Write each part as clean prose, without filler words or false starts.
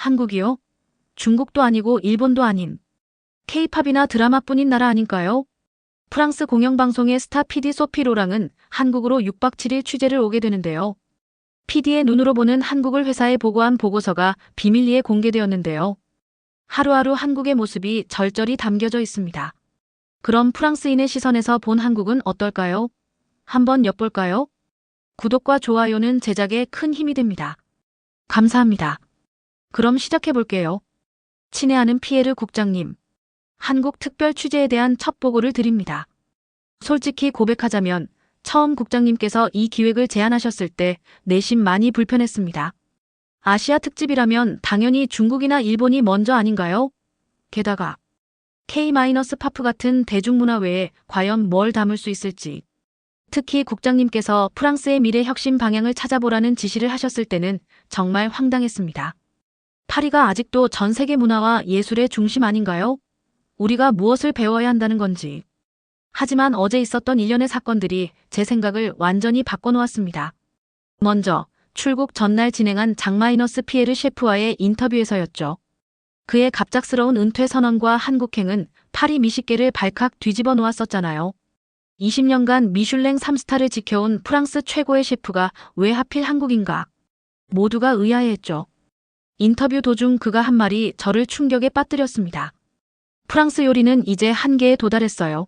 한국이요? 중국도 아니고 일본도 아닌 K-팝이나 드라마뿐인 나라 아닌가요? 프랑스 공영방송의 스타 PD 소피 로랑은 한국으로 6박 7일 취재를 오게 되는데요. PD의 눈으로 보는 한국을 회사에 보고한 보고서가 비밀리에 공개되었는데요. 하루하루 한국의 모습이 절절히 담겨져 있습니다. 그럼 프랑스인의 시선에서 본 한국은 어떨까요? 한번 엿볼까요? 구독과 좋아요는 제작에 큰 힘이 됩니다. 감사합니다. 그럼 시작해 볼게요. 친애하는 피에르 국장님. 한국 특별 취재에 대한 첫 보고를 드립니다. 솔직히 고백하자면 처음 국장님께서 이 기획을 제안하셨을 때 내심 많이 불편했습니다. 아시아 특집이라면 당연히 중국이나 일본이 먼저 아닌가요? 게다가 K-팝 같은 대중문화 외에 과연 뭘 담을 수 있을지. 특히 국장님께서 프랑스의 미래 혁신 방향을 찾아보라는 지시를 하셨을 때는 정말 황당했습니다. 파리가 아직도 전 세계 문화와 예술의 중심 아닌가요? 우리가 무엇을 배워야 한다는 건지. 하지만 어제 있었던 일련의 사건들이 제 생각을 완전히 바꿔놓았습니다. 먼저 출국 전날 진행한 장마이너스 피에르 셰프와의 인터뷰에서였죠. 그의 갑작스러운 은퇴 선언과 한국행은 파리 미식계를 발칵 뒤집어 놓았었잖아요. 20년간 미슐랭 3스타를 지켜온 프랑스 최고의 셰프가 왜 하필 한국인가? 모두가 의아해했죠. 인터뷰 도중 그가 한 말이 저를 충격에 빠뜨렸습니다. 프랑스 요리는 이제 한계에 도달했어요.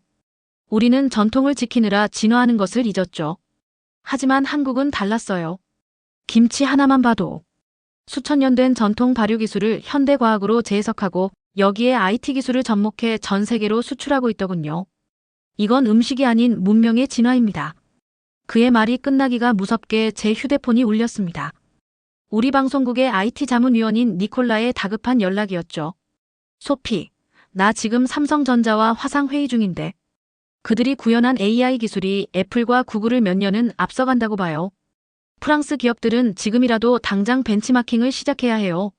우리는 전통을 지키느라 진화하는 것을 잊었죠. 하지만 한국은 달랐어요. 김치 하나만 봐도 수천 년 된 전통 발효 기술을 현대 과학으로 재해석하고 여기에 IT 기술을 접목해 전 세계로 수출하고 있더군요. 이건 음식이 아닌 문명의 진화입니다. 그의 말이 끝나기가 무섭게 제 휴대폰이 울렸습니다. 우리 방송국의 IT 자문위원인 니콜라의 다급한 연락이었죠. 소피, 나 지금 삼성전자와 화상 회의 중인데 그들이 구현한 AI 기술이 애플과 구글을 몇 년은 앞서간다고 봐요. 프랑스 기업들은 지금이라도 당장 벤치마킹을 시작해야 해요.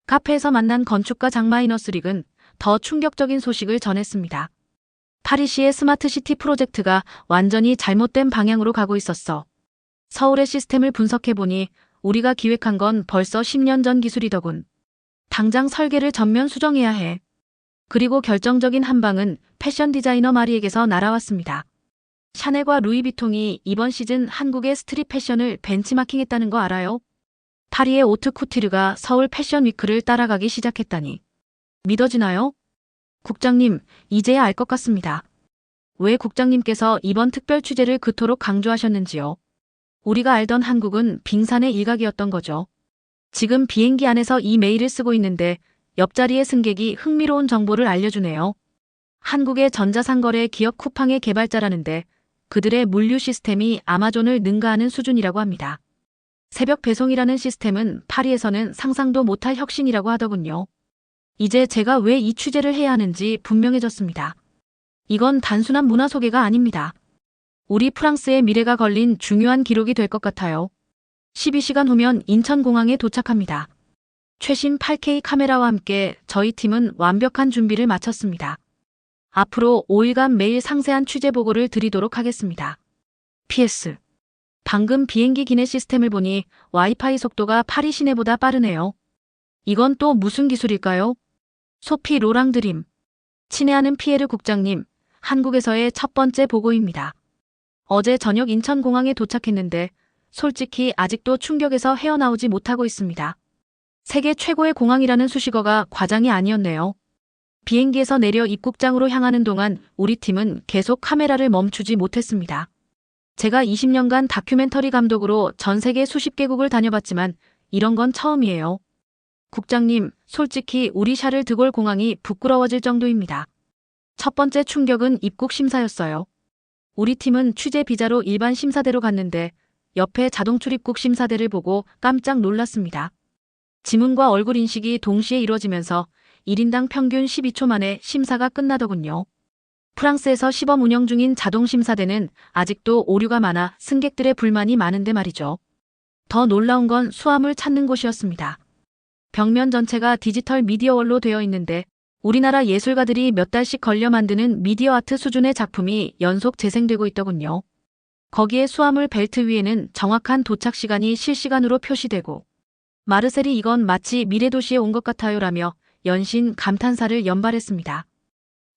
카페에서 만난 건축가 장마이너스 릭은 더 충격적인 소식을 전했습니다. 파리시의 스마트시티 프로젝트가 완전히 잘못된 방향으로 가고 있었어. 서울의 시스템을 분석해보니 우리가 기획한 건 벌써 10년 전 기술이더군. 당장 설계를 전면 수정해야 해. 그리고 결정적인 한 방은 패션 디자이너 마리에게서 날아왔습니다. 샤넬과 루이비통이 이번 시즌 한국의 스트릿 패션을 벤치마킹했다는 거 알아요? 파리의 오트 쿠티르가 서울 패션 위크를 따라가기 시작했다니. 믿어지나요? 국장님, 이제야 알 것 같습니다. 왜 국장님께서 이번 특별 취재를 그토록 강조하셨는지요? 우리가 알던 한국은 빙산의 일각이었던 거죠. 지금 비행기 안에서 이 메일을 쓰고 있는데 옆자리의 승객이 흥미로운 정보를 알려주네요. 한국의 전자상거래 기업 쿠팡의 개발자라는데 그들의 물류 시스템이 아마존을 능가하는 수준이라고 합니다. 새벽 배송이라는 시스템은 파리에서는 상상도 못할 혁신이라고 하더군요. 이제 제가 왜 이 취재를 해야 하는지 분명해졌습니다. 이건 단순한 문화 소개가 아닙니다. 우리 프랑스의 미래가 걸린 중요한 기록이 될 것 같아요. 12시간 후면 인천공항에 도착합니다. 최신 8K 카메라와 함께 저희 팀은 완벽한 준비를 마쳤습니다. 앞으로 5일간 매일 상세한 취재 보고를 드리도록 하겠습니다. PS. 방금 비행기 기내 시스템을 보니 와이파이 속도가 파리 시내보다 빠르네요. 이건 또 무슨 기술일까요? 소피 로랑 드림. 친애하는 피에르 국장님, 한국에서의 첫 번째 보고입니다. 어제 저녁 인천공항에 도착했는데 솔직히 아직도 충격에서 헤어나오지 못하고 있습니다. 세계 최고의 공항이라는 수식어가 과장이 아니었네요. 비행기에서 내려 입국장으로 향하는 동안 우리 팀은 계속 카메라를 멈추지 못했습니다. 제가 20년간 다큐멘터리 감독으로 전 세계 수십 개국을 다녀봤지만 이런 건 처음이에요. 국장님, 솔직히 우리 샤를 드골 공항이 부끄러워질 정도입니다. 첫 번째 충격은 입국 심사였어요. 우리 팀은 취재 비자로 일반 심사대로 갔는데 옆에 자동 출입국 심사대를 보고 깜짝 놀랐습니다. 지문과 얼굴 인식이 동시에 이루어지면서 1인당 평균 12초 만에 심사가 끝나더군요. 프랑스에서 시범 운영 중인 자동심사대는 아직도 오류가 많아 승객들의 불만이 많은데 말이죠. 더 놀라운 건 수화물 찾는 곳이었습니다. 벽면 전체가 디지털 미디어월로 되어 있는데 우리나라 예술가들이 몇 달씩 걸려 만드는 미디어 아트 수준의 작품이 연속 재생되고 있더군요. 거기에 수화물 벨트 위에는 정확한 도착 시간이 실시간으로 표시되고 마르셀이 이건 마치 미래도시에 온 것 같아요라며 연신 감탄사를 연발했습니다.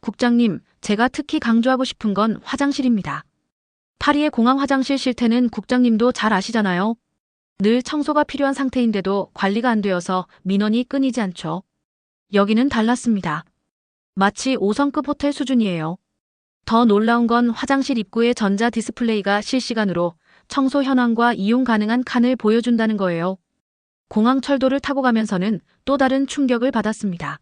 국장님, 제가 특히 강조하고 싶은 건 화장실입니다. 파리의 공항 화장실 실태는 국장님도 잘 아시잖아요. 늘 청소가 필요한 상태인데도 관리가 안 되어서 민원이 끊이지 않죠. 여기는 달랐습니다. 마치 5성급 호텔 수준이에요. 더 놀라운 건 화장실 입구에 전자 디스플레이가 실시간으로 청소 현황과 이용 가능한 칸을 보여준다는 거예요. 공항 철도를 타고 가면서는 또 다른 충격을 받았습니다.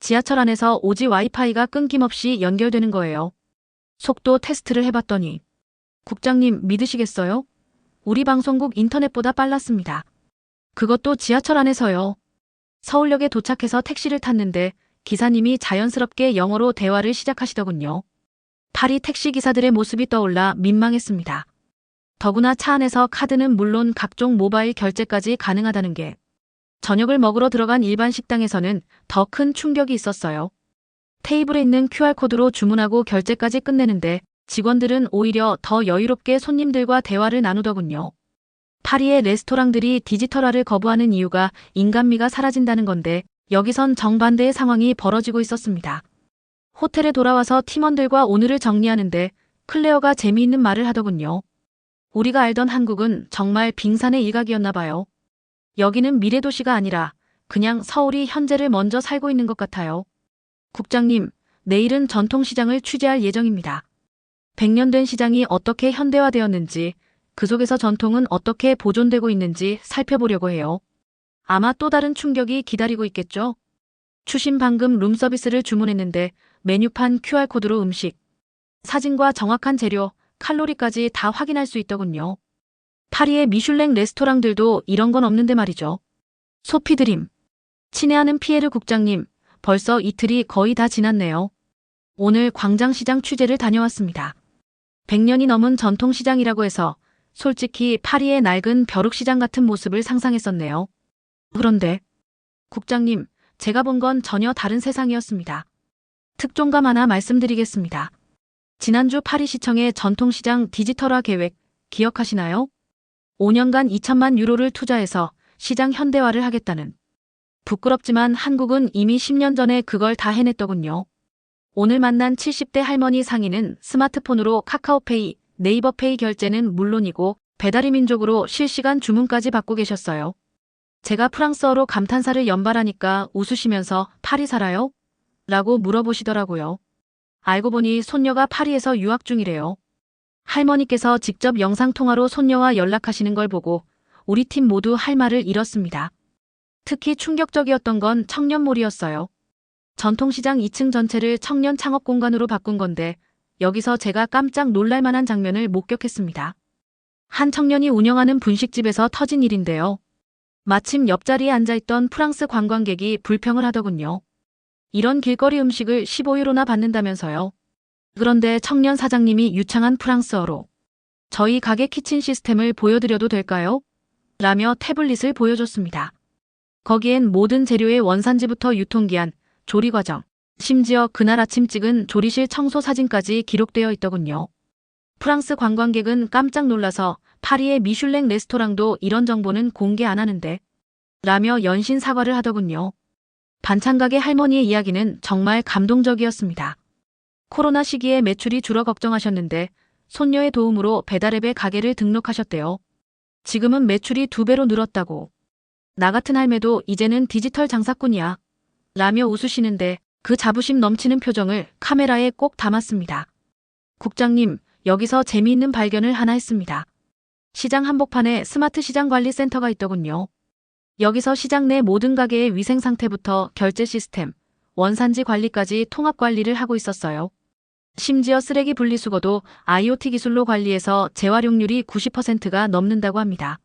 지하철 안에서 오지 와이파이가 끊김없이 연결되는 거예요. 속도 테스트를 해봤더니 국장님 믿으시겠어요? 우리 방송국 인터넷보다 빨랐습니다. 그것도 지하철 안에서요. 서울역에 도착해서 택시를 탔는데 기사님이 자연스럽게 영어로 대화를 시작하시더군요. 파리 택시기사들의 모습이 떠올라 민망했습니다. 더구나 차 안에서 카드는 물론 각종 모바일 결제까지 가능하다는 게 저녁을 먹으러 들어간 일반 식당에서는 더 큰 충격이 있었어요. 테이블에 있는 QR코드로 주문하고 결제까지 끝내는데 직원들은 오히려 더 여유롭게 손님들과 대화를 나누더군요. 파리의 레스토랑들이 디지털화를 거부하는 이유가 인간미가 사라진다는 건데 여기선 정반대의 상황이 벌어지고 있었습니다. 호텔에 돌아와서 팀원들과 오늘을 정리하는데 클레어가 재미있는 말을 하더군요. 우리가 알던 한국은 정말 빙산의 일각이었나 봐요. 여기는 미래도시가 아니라 그냥 서울이 현재를 먼저 살고 있는 것 같아요. 국장님, 내일은 전통시장을 취재할 예정입니다. 100년 된 시장이 어떻게 현대화되었는지, 그 속에서 전통은 어떻게 보존되고 있는지 살펴보려고 해요. 아마 또 다른 충격이 기다리고 있겠죠? 추신 방금 룸서비스를 주문했는데 메뉴판 QR코드로 음식, 사진과 정확한 재료, 칼로리까지 다 확인할 수 있더군요. 파리의 미슐랭 레스토랑들도 이런 건 없는데 말이죠. 소피드림. 친애하는 피에르 국장님, 벌써 이틀이 거의 다 지났네요. 오늘 광장시장 취재를 다녀왔습니다. 100년이 넘은 전통시장이라고 해서 솔직히 파리의 낡은 벼룩시장 같은 모습을 상상했었네요. 그런데 국장님, 제가 본 건 전혀 다른 세상이었습니다. 특종감 하나 말씀드리겠습니다. 지난주 파리시청의 전통시장 디지털화 계획 기억하시나요? 5년간 2천만 유로를 투자해서 시장 현대화를 하겠다는. 부끄럽지만 한국은 이미 10년 전에 그걸 다 해냈더군요. 오늘 만난 70대 할머니 상인은 스마트폰으로 카카오페이, 네이버페이 결제는 물론이고 배달의 민족으로 실시간 주문까지 받고 계셨어요. 제가 프랑스어로 감탄사를 연발하니까 웃으시면서 파리 살아요? 라고 물어보시더라고요. 알고 보니 손녀가 파리에서 유학 중이래요. 할머니께서 직접 영상통화로 손녀와 연락하시는 걸 보고 우리 팀 모두 할 말을 잃었습니다. 특히 충격적이었던 건 청년몰이었어요. 전통시장 2층 전체를 청년 창업 공간으로 바꾼 건데 여기서 제가 깜짝 놀랄 만한 장면을 목격했습니다. 한 청년이 운영하는 분식집에서 터진 일인데요. 마침 옆자리에 앉아있던 프랑스 관광객이 불평을 하더군요. 이런 길거리 음식을 15유로나 받는다면서요. 그런데 청년 사장님이 유창한 프랑스어로 저희 가게 키친 시스템을 보여드려도 될까요? 라며 태블릿을 보여줬습니다. 거기엔 모든 재료의 원산지부터 유통기한, 조리 과정, 심지어 그날 아침 찍은 조리실 청소 사진까지 기록되어 있더군요. 프랑스 관광객은 깜짝 놀라서 파리의 미슐랭 레스토랑도 이런 정보는 공개 안 하는데 라며 연신 사과를 하더군요. 반찬가게 할머니의 이야기는 정말 감동적이었습니다. 코로나 시기에 매출이 줄어 걱정하셨는데 손녀의 도움으로 배달앱에 가게를 등록하셨대요. 지금은 매출이 2배로 늘었다고. 나 같은 할매도 이제는 디지털 장사꾼이야. 라며 웃으시는데 그 자부심 넘치는 표정을 카메라에 꼭 담았습니다. 국장님, 여기서 재미있는 발견을 하나 했습니다. 시장 한복판에 스마트 시장 관리 센터가 있더군요. 여기서 시장 내 모든 가게의 위생 상태부터 결제 시스템, 원산지 관리까지 통합 관리를 하고 있었어요. 심지어 쓰레기 분리수거도 IoT 기술로 관리해서 재활용률이 90%가 넘는다고 합니다.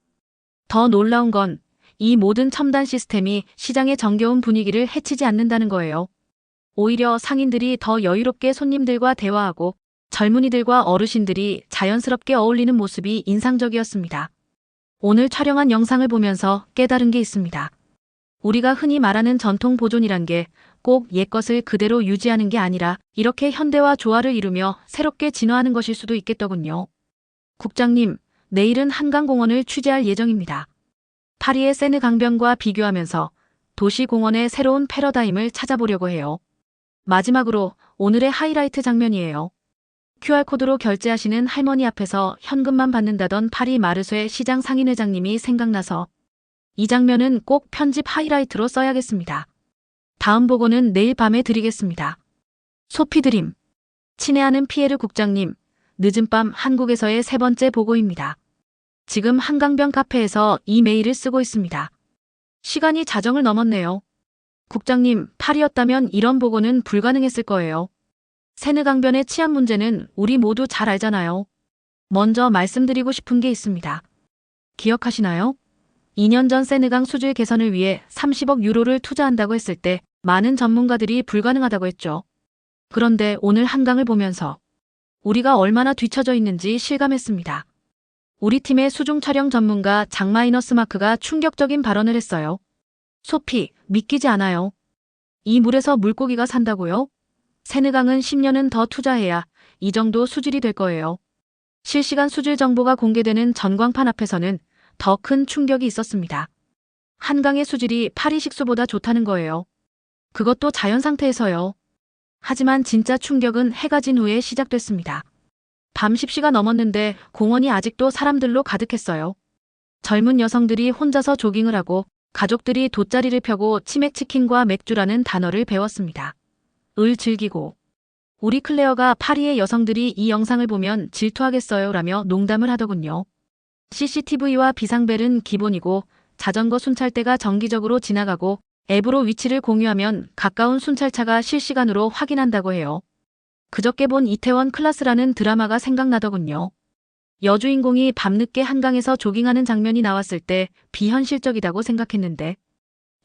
더 놀라운 건 이 모든 첨단 시스템이 시장의 정겨운 분위기를 해치지 않는다는 거예요. 오히려 상인들이 더 여유롭게 손님들과 대화하고 젊은이들과 어르신들이 자연스럽게 어울리는 모습이 인상적이었습니다. 오늘 촬영한 영상을 보면서 깨달은 게 있습니다. 우리가 흔히 말하는 전통 보존이란 게 꼭 옛것을 그대로 유지하는 게 아니라 이렇게 현대와 조화를 이루며 새롭게 진화하는 것일 수도 있겠더군요. 국장님, 내일은 한강공원을 취재할 예정입니다. 파리의 세느 강변과 비교하면서 도시공원의 새로운 패러다임을 찾아보려고 해요. 마지막으로 오늘의 하이라이트 장면이에요. QR코드로 결제하시는 할머니 앞에서 현금만 받는다던 파리 마르쇠 시장 상인회장님이 생각나서 이 장면은 꼭 편집 하이라이트로 써야겠습니다. 다음 보고는 내일 밤에 드리겠습니다. 소피드림. 친애하는 피에르 국장님, 늦은 밤 한국에서의 세 번째 보고입니다. 지금 한강변 카페에서 이 메일을 쓰고 있습니다. 시간이 자정을 넘었네요. 국장님, 파리였다면 이런 보고는 불가능했을 거예요. 세느 강변의 치안 문제는 우리 모두 잘 알잖아요. 먼저 말씀드리고 싶은 게 있습니다. 기억하시나요? 2년 전 세느강 수질 개선을 위해 30억 유로를 투자한다고 했을 때 많은 전문가들이 불가능하다고 했죠. 그런데 오늘 한강을 보면서 우리가 얼마나 뒤처져 있는지 실감했습니다. 우리 팀의 수중 촬영 전문가 장마이너스 마크가 충격적인 발언을 했어요. 소피, 믿기지 않아요. 이 물에서 물고기가 산다고요? 세느강은 10년은 더 투자해야 이 정도 수질이 될 거예요. 실시간 수질 정보가 공개되는 전광판 앞에서는 더 큰 충격이 있었습니다. 한강의 수질이 파리 식수보다 좋다는 거예요. 그것도 자연 상태에서요. 하지만 진짜 충격은 해가 진 후에 시작됐습니다. 밤 10시가 넘었는데 공원이 아직도 사람들로 가득했어요. 젊은 여성들이 혼자서 조깅을 하고 가족들이 돗자리를 펴고 치맥치킨과 맥주라는 단어를 배웠습니다. 을 즐기고. 우리 클레어가 파리의 여성들이 이 영상을 보면 질투하겠어요 라며 농담을 하더군요. CCTV와 비상벨은 기본이고 자전거 순찰대가 정기적으로 지나가고 앱으로 위치를 공유하면 가까운 순찰차가 실시간으로 확인한다고 해요. 그저께 본 이태원 클라스라는 드라마가 생각나더군요. 여주인공이 밤늦게 한강에서 조깅하는 장면이 나왔을 때 비현실적이다고 생각했는데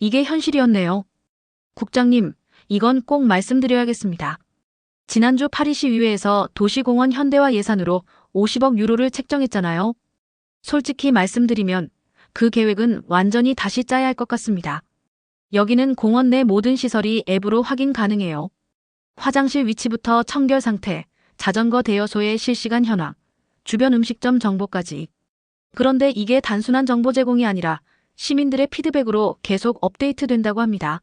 이게 현실이었네요. 국장님, 이건 꼭 말씀드려야겠습니다. 지난주 파리시의회에서 도시공원 현대화 예산으로 50억 유로를 책정했잖아요. 솔직히 말씀드리면 그 계획은 완전히 다시 짜야 할 것 같습니다. 여기는 공원 내 모든 시설이 앱으로 확인 가능해요. 화장실 위치부터 청결 상태, 자전거 대여소의 실시간 현황, 주변 음식점 정보까지. 그런데 이게 단순한 정보 제공이 아니라 시민들의 피드백으로 계속 업데이트 된다고 합니다.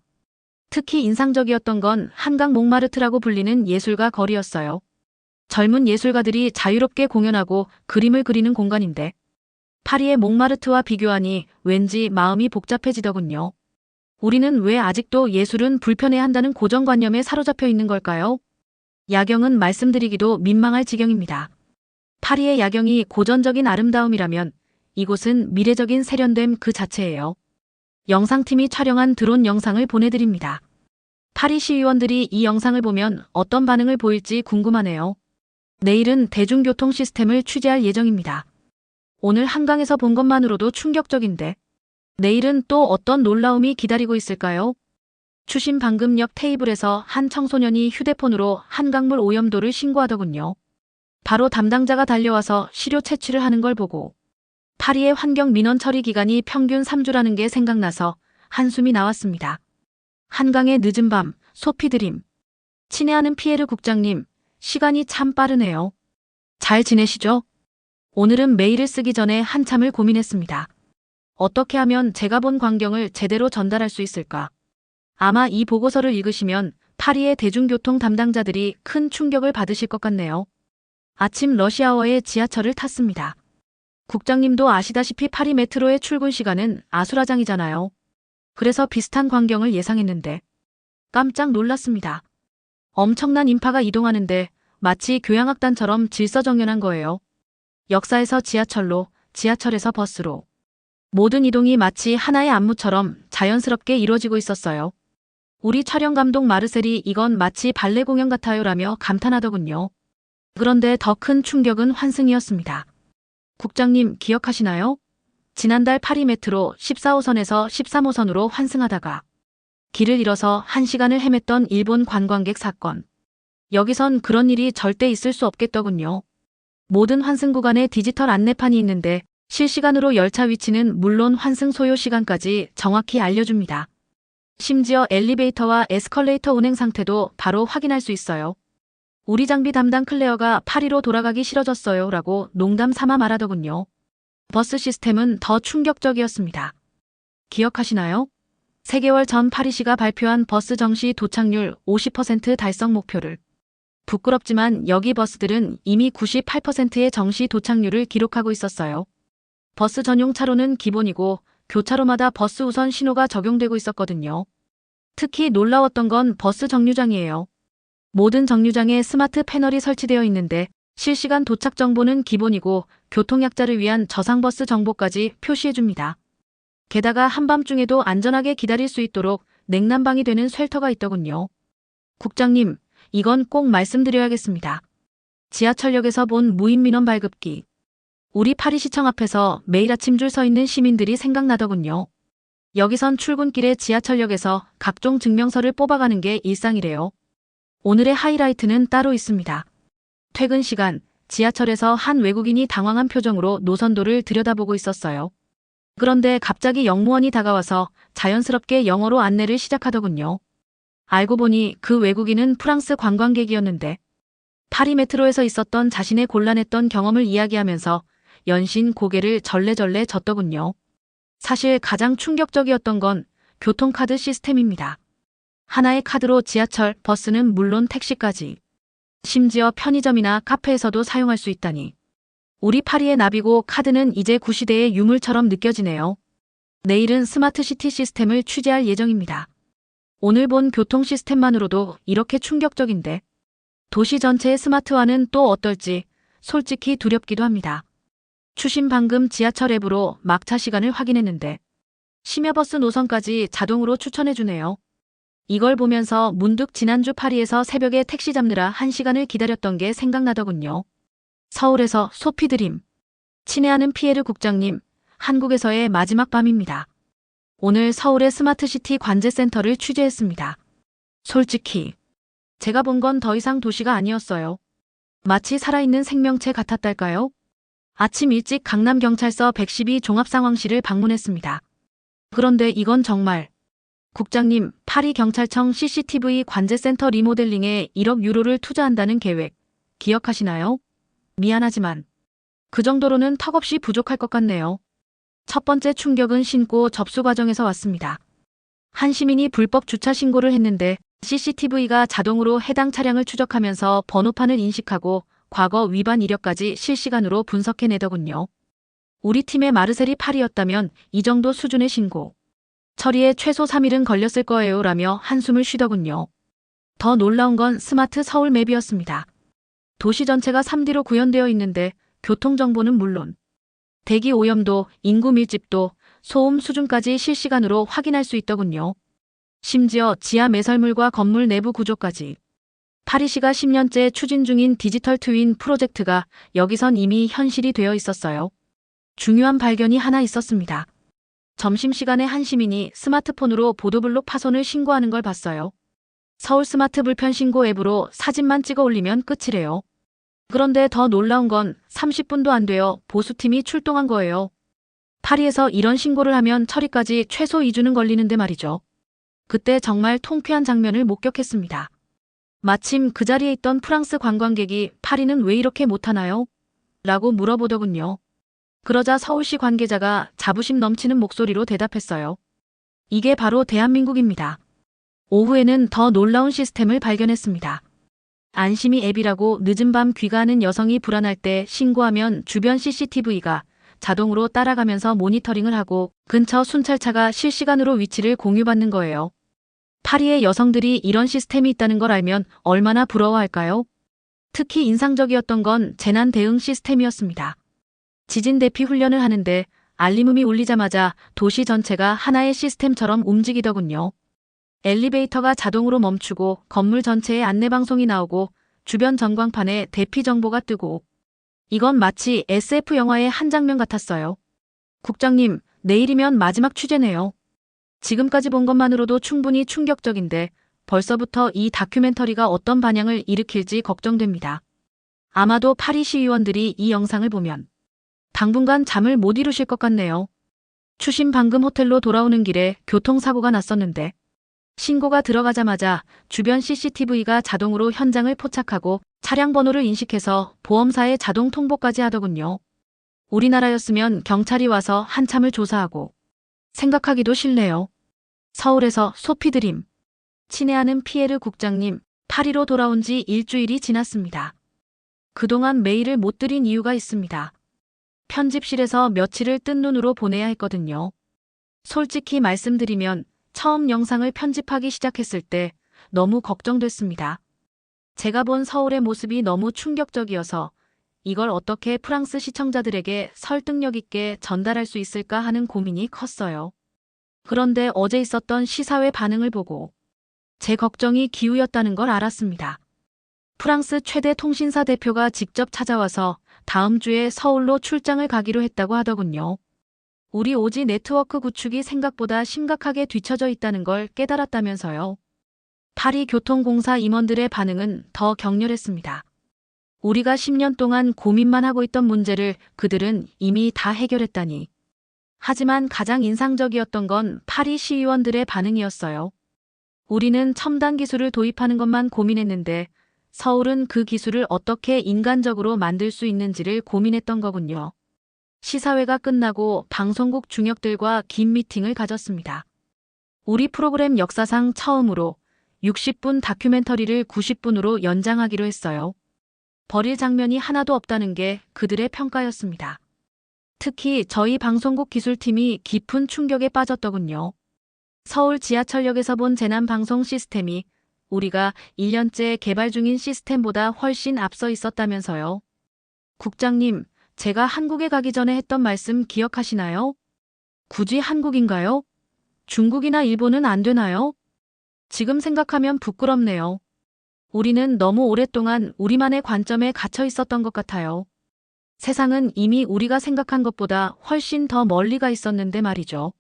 특히 인상적이었던 건 한강 몽마르트라고 불리는 예술가 거리였어요. 젊은 예술가들이 자유롭게 공연하고 그림을 그리는 공간인데 파리의 몽마르트와 비교하니 왠지 마음이 복잡해지더군요. 우리는 왜 아직도 예술은 불편해야 한다는 고정관념에 사로잡혀 있는 걸까요? 야경은 말씀드리기도 민망할 지경입니다. 파리의 야경이 고전적인 아름다움이라면 이곳은 미래적인 세련됨 그 자체예요. 영상팀이 촬영한 드론 영상을 보내드립니다. 파리 시의원들이 이 영상을 보면 어떤 반응을 보일지 궁금하네요. 내일은 대중교통 시스템을 취재할 예정입니다. 오늘 한강에서 본 것만으로도 충격적인데 내일은 또 어떤 놀라움이 기다리고 있을까요? 추신 방금 옆 테이블에서 한 청소년이 휴대폰으로 한강물 오염도를 신고하더군요. 바로 담당자가 달려와서 시료 채취를 하는 걸 보고 파리의 환경 민원 처리 기간이 평균 3주라는 게 생각나서 한숨이 나왔습니다. 한강의 늦은 밤, 소피드림. 친애하는 피에르 국장님, 시간이 참 빠르네요. 잘 지내시죠? 오늘은 메일을 쓰기 전에 한참을 고민했습니다. 어떻게 하면 제가 본 광경을 제대로 전달할 수 있을까? 아마 이 보고서를 읽으시면 파리의 대중교통 담당자들이 큰 충격을 받으실 것 같네요. 아침 러시아워에 지하철을 탔습니다. 국장님도 아시다시피 파리 메트로의 출근 시간은 아수라장이잖아요. 그래서 비슷한 광경을 예상했는데 깜짝 놀랐습니다. 엄청난 인파가 이동하는데 마치 교향악단처럼 질서정연한 거예요. 역사에서 지하철로, 지하철에서 버스로. 모든 이동이 마치 하나의 안무처럼 자연스럽게 이루어지고 있었어요. 우리 촬영 감독 마르셀이 이건 마치 발레 공연 같아요 라며 감탄하더군요. 그런데 더 큰 충격은 환승이었습니다. 국장님 기억하시나요? 지난달 파리 메트로 14호선에서 13호선으로 환승하다가 길을 잃어서 1시간을 헤맸던 일본 관광객 사건. 여기선 그런 일이 절대 있을 수 없겠더군요. 모든 환승 구간에 디지털 안내판이 있는데 실시간으로 열차 위치는 물론 환승 소요 시간까지 정확히 알려줍니다. 심지어 엘리베이터와 에스컬레이터 운행 상태도 바로 확인할 수 있어요. 우리 장비 담당 클레어가 파리로 돌아가기 싫어졌어요 라고 농담 삼아 말하더군요. 버스 시스템은 더 충격적이었습니다. 기억하시나요? 3개월 전 파리시가 발표한 버스 정시 도착률 50% 달성 목표를. 부끄럽지만 여기 버스들은 이미 98%의 정시 도착률을 기록하고 있었어요. 버스 전용 차로는 기본이고 교차로마다 버스 우선 신호가 적용되고 있었거든요. 특히 놀라웠던 건 버스 정류장이에요. 모든 정류장에 스마트 패널이 설치되어 있는데 실시간 도착 정보는 기본이고 교통약자를 위한 저상버스 정보까지 표시해줍니다. 게다가 한밤중에도 안전하게 기다릴 수 있도록 냉난방이 되는 쉘터가 있더군요. 국장님, 이건 꼭 말씀드려야겠습니다. 지하철역에서 본 무인 민원 발급기. 우리 파리시청 앞에서 매일 아침 줄 서 있는 시민들이 생각나더군요. 여기선 출근길에 지하철역에서 각종 증명서를 뽑아가는 게 일상이래요. 오늘의 하이라이트는 따로 있습니다. 퇴근 시간, 지하철에서 한 외국인이 당황한 표정으로 노선도를 들여다보고 있었어요. 그런데 갑자기 영무원이 다가와서 자연스럽게 영어로 안내를 시작하더군요. 알고 보니 그 외국인은 프랑스 관광객이었는데 파리 메트로에서 있었던 자신의 곤란했던 경험을 이야기하면서 연신 고개를 절레절레 젓더군요. 사실 가장 충격적이었던 건 교통카드 시스템입니다. 하나의 카드로 지하철, 버스는 물론 택시까지, 심지어 편의점이나 카페에서도 사용할 수 있다니. 우리 파리의 나비고 카드는 이제 구시대의 유물처럼 느껴지네요. 내일은 스마트시티 시스템을 취재할 예정입니다. 오늘 본 교통 시스템만으로도 이렇게 충격적인데 도시 전체의 스마트화는 또 어떨지 솔직히 두렵기도 합니다. 추신 방금 지하철 앱으로 막차 시간을 확인했는데 심야버스 노선까지 자동으로 추천해주네요. 이걸 보면서 문득 지난주 파리에서 새벽에 택시 잡느라 1시간을 기다렸던 게 생각나더군요. 서울에서 소피드림. 친애하는 피에르 국장님, 한국에서의 마지막 밤입니다. 오늘 서울의 스마트시티 관제센터를 취재했습니다. 솔직히 제가 본 건 더 이상 도시가 아니었어요. 마치 살아있는 생명체 같았달까요? 아침 일찍 강남경찰서 112 종합상황실을 방문했습니다. 그런데 이건 정말. 국장님, 파리경찰청 CCTV 관제센터 리모델링에 1억 유로를 투자한다는 계획 기억하시나요? 미안하지만 그 정도로는 턱없이 부족할 것 같네요. 첫 번째 충격은 신고 접수 과정에서 왔습니다. 한 시민이 불법 주차 신고를 했는데 CCTV가 자동으로 해당 차량을 추적하면서 번호판을 인식하고 과거 위반 이력까지 실시간으로 분석해내더군요. 우리 팀의 마르셀이 파리였다면 이 정도 수준의 신고 처리에 최소 3일은 걸렸을 거예요 라며 한숨을 쉬더군요. 더 놀라운 건 스마트 서울 맵이었습니다. 도시 전체가 3D로 구현되어 있는데 교통정보는 물론 대기 오염도, 인구 밀집도, 소음 수준까지 실시간으로 확인할 수 있더군요. 심지어 지하 매설물과 건물 내부 구조까지. 파리시가 10년째 추진 중인 디지털 트윈 프로젝트가 여기선 이미 현실이 되어 있었어요. 중요한 발견이 하나 있었습니다. 점심시간에 한 시민이 스마트폰으로 보도블록 파손을 신고하는 걸 봤어요. 서울 스마트 불편 신고 앱으로 사진만 찍어 올리면 끝이래요. 그런데 더 놀라운 건 30분도 안 되어 보수팀이 출동한 거예요. 파리에서 이런 신고를 하면 처리까지 최소 2주는 걸리는데 말이죠. 그때 정말 통쾌한 장면을 목격했습니다. 마침 그 자리에 있던 프랑스 관광객이 파리는 왜 이렇게 못하나요? 라고 물어보더군요. 그러자 서울시 관계자가 자부심 넘치는 목소리로 대답했어요. 이게 바로 대한민국입니다. 오후에는 더 놀라운 시스템을 발견했습니다. 안심이 앱이라고 늦은 밤 귀가하는 여성이 불안할 때 신고하면 주변 CCTV가 자동으로 따라가면서 모니터링을 하고 근처 순찰차가 실시간으로 위치를 공유받는 거예요. 파리의 여성들이 이런 시스템이 있다는 걸 알면 얼마나 부러워할까요? 특히 인상적이었던 건 재난 대응 시스템이었습니다. 지진 대피 훈련을 하는데 알림음이 울리자마자 도시 전체가 하나의 시스템처럼 움직이더군요. 엘리베이터가 자동으로 멈추고 건물 전체에 안내방송이 나오고 주변 전광판에 대피 정보가 뜨고 이건 마치 SF 영화의 한 장면 같았어요. 국장님, 내일이면 마지막 취재네요. 지금까지 본 것만으로도 충분히 충격적인데 벌써부터 이 다큐멘터리가 어떤 반향을 일으킬지 걱정됩니다. 아마도 파리 시의원들이 이 영상을 보면 당분간 잠을 못 이루실 것 같네요. 추신 방금 호텔로 돌아오는 길에 교통사고가 났었는데 신고가 들어가자마자 주변 CCTV가 자동으로 현장을 포착하고 차량 번호를 인식해서 보험사에 자동 통보까지 하더군요. 우리나라였으면 경찰이 와서 한참을 조사하고 생각하기도 싫네요. 서울에서 소피드림. 친애하는 피에르 국장님, 파리로 돌아온 지 일주일이 지났습니다. 그동안 메일을 못 드린 이유가 있습니다. 편집실에서 며칠을 뜬 눈으로 보내야 했거든요. 솔직히 말씀드리면 처음 영상을 편집하기 시작했을 때 너무 걱정됐습니다. 제가 본 서울의 모습이 너무 충격적이어서 이걸 어떻게 프랑스 시청자들에게 설득력 있게 전달할 수 있을까 하는 고민이 컸어요. 그런데 어제 있었던 시사회 반응을 보고 제 걱정이 기우였다는 걸 알았습니다. 프랑스 최대 통신사 대표가 직접 찾아와서 다음 주에 서울로 출장을 가기로 했다고 하더군요. 우리 오지 네트워크 구축이 생각보다 심각하게 뒤처져 있다는 걸 깨달았다면서요. 파리 교통공사 임원들의 반응은 더 격렬했습니다. 우리가 10년 동안 고민만 하고 있던 문제를 그들은 이미 다 해결했다니. 하지만 가장 인상적이었던 건 파리 시의원들의 반응이었어요. 우리는 첨단 기술을 도입하는 것만 고민했는데 서울은 그 기술을 어떻게 인간적으로 만들 수 있는지를 고민했던 거군요. 시사회가 끝나고 방송국 중역들과 긴 미팅을 가졌습니다. 우리 프로그램 역사상 처음으로 60분 다큐멘터리를 90분으로 연장하기로 했어요. 버릴 장면이 하나도 없다는 게 그들의 평가였습니다. 특히 저희 방송국 기술팀이 깊은 충격에 빠졌더군요. 서울 지하철역에서 본 재난 방송 시스템이 우리가 1년째 개발 중인 시스템보다 훨씬 앞서 있었다면서요. 국장님, 제가 한국에 가기 전에 했던 말씀 기억하시나요? 굳이 한국인가요? 중국이나 일본은 안 되나요? 지금 생각하면 부끄럽네요. 우리는 너무 오랫동안 우리만의 관점에 갇혀 있었던 것 같아요. 세상은 이미 우리가 생각한 것보다 훨씬 더 멀리 가 있었는데 말이죠.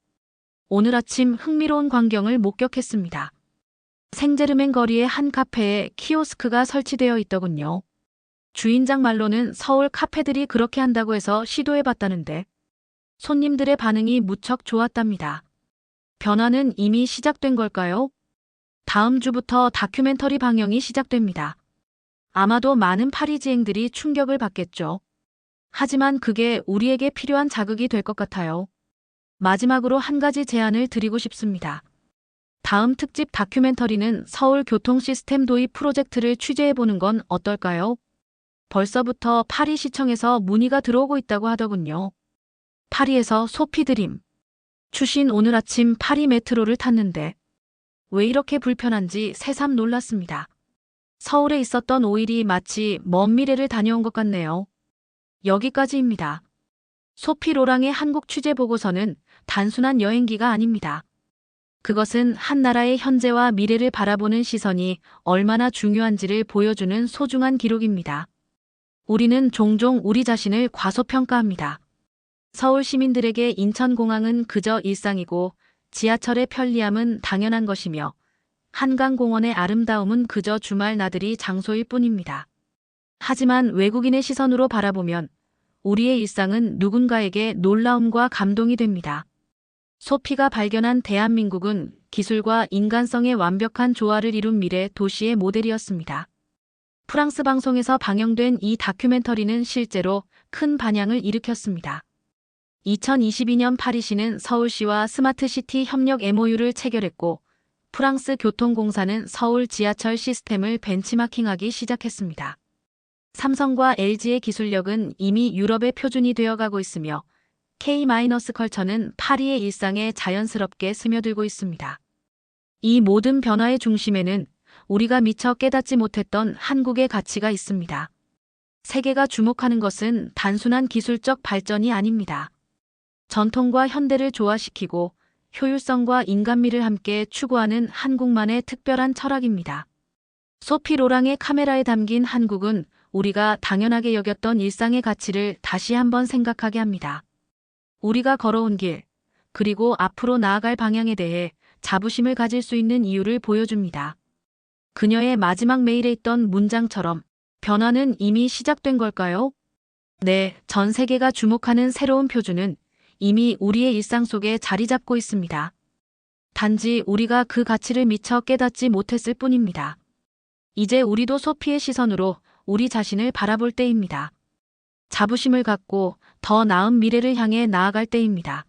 오늘 아침 흥미로운 광경을 목격했습니다. 생제르맹 거리의 한 카페에 키오스크가 설치되어 있더군요. 주인장 말로는 서울 카페들이 그렇게 한다고 해서 시도해봤다는데 손님들의 반응이 무척 좋았답니다. 변화는 이미 시작된 걸까요? 다음 주부터 다큐멘터리 방영이 시작됩니다. 아마도 많은 파리지앵들이 충격을 받겠죠. 하지만 그게 우리에게 필요한 자극이 될 것 같아요. 마지막으로 한 가지 제안을 드리고 싶습니다. 다음 특집 다큐멘터리는 서울 교통시스템 도입 프로젝트를 취재해보는 건 어떨까요? 벌써부터 파리시청에서 문의가 들어오고 있다고 하더군요. 파리에서 소피드림. 추신 오늘 아침 파리 메트로를 탔는데 왜 이렇게 불편한지 새삼 놀랐습니다. 서울에 있었던 5일이 마치 먼 미래를 다녀온 것 같네요. 여기까지입니다. 소피 로랑의 한국 취재 보고서는 단순한 여행기가 아닙니다. 그것은 한 나라의 현재와 미래를 바라보는 시선이 얼마나 중요한지를 보여주는 소중한 기록입니다. 우리는 종종 우리 자신을 과소평가합니다. 서울 시민들에게 인천공항은 그저 일상이고 지하철의 편리함은 당연한 것이며 한강공원의 아름다움은 그저 주말 나들이 장소일 뿐입니다. 하지만 외국인의 시선으로 바라보면 우리의 일상은 누군가에게 놀라움과 감동이 됩니다. 소피가 발견한 대한민국은 기술과 인간성의 완벽한 조화를 이룬 미래 도시의 모델이었습니다. 프랑스 방송에서 방영된 이 다큐멘터리는 실제로 큰 반향을 일으켰습니다. 2022년 파리시는 서울시와 스마트시티 협력 MOU를 체결했고 프랑스 교통공사는 서울 지하철 시스템을 벤치마킹하기 시작했습니다. 삼성과 LG의 기술력은 이미 유럽의 표준이 되어가고 있으며 K-컬처는 파리의 일상에 자연스럽게 스며들고 있습니다. 이 모든 변화의 중심에는 우리가 미처 깨닫지 못했던 한국의 가치가 있습니다. 세계가 주목하는 것은 단순한 기술적 발전이 아닙니다. 전통과 현대를 조화시키고 효율성과 인간미를 함께 추구하는 한국만의 특별한 철학입니다. 소피 로랑의 카메라에 담긴 한국은 우리가 당연하게 여겼던 일상의 가치를 다시 한번 생각하게 합니다. 우리가 걸어온 길, 그리고 앞으로 나아갈 방향에 대해 자부심을 가질 수 있는 이유를 보여줍니다. 그녀의 마지막 메일에 있던 문장처럼 변화는 이미 시작된 걸까요? 네, 전 세계가 주목하는 새로운 표준은 이미 우리의 일상 속에 자리 잡고 있습니다. 단지 우리가 그 가치를 미처 깨닫지 못했을 뿐입니다. 이제 우리도 소피의 시선으로 우리 자신을 바라볼 때입니다. 자부심을 갖고 더 나은 미래를 향해 나아갈 때입니다.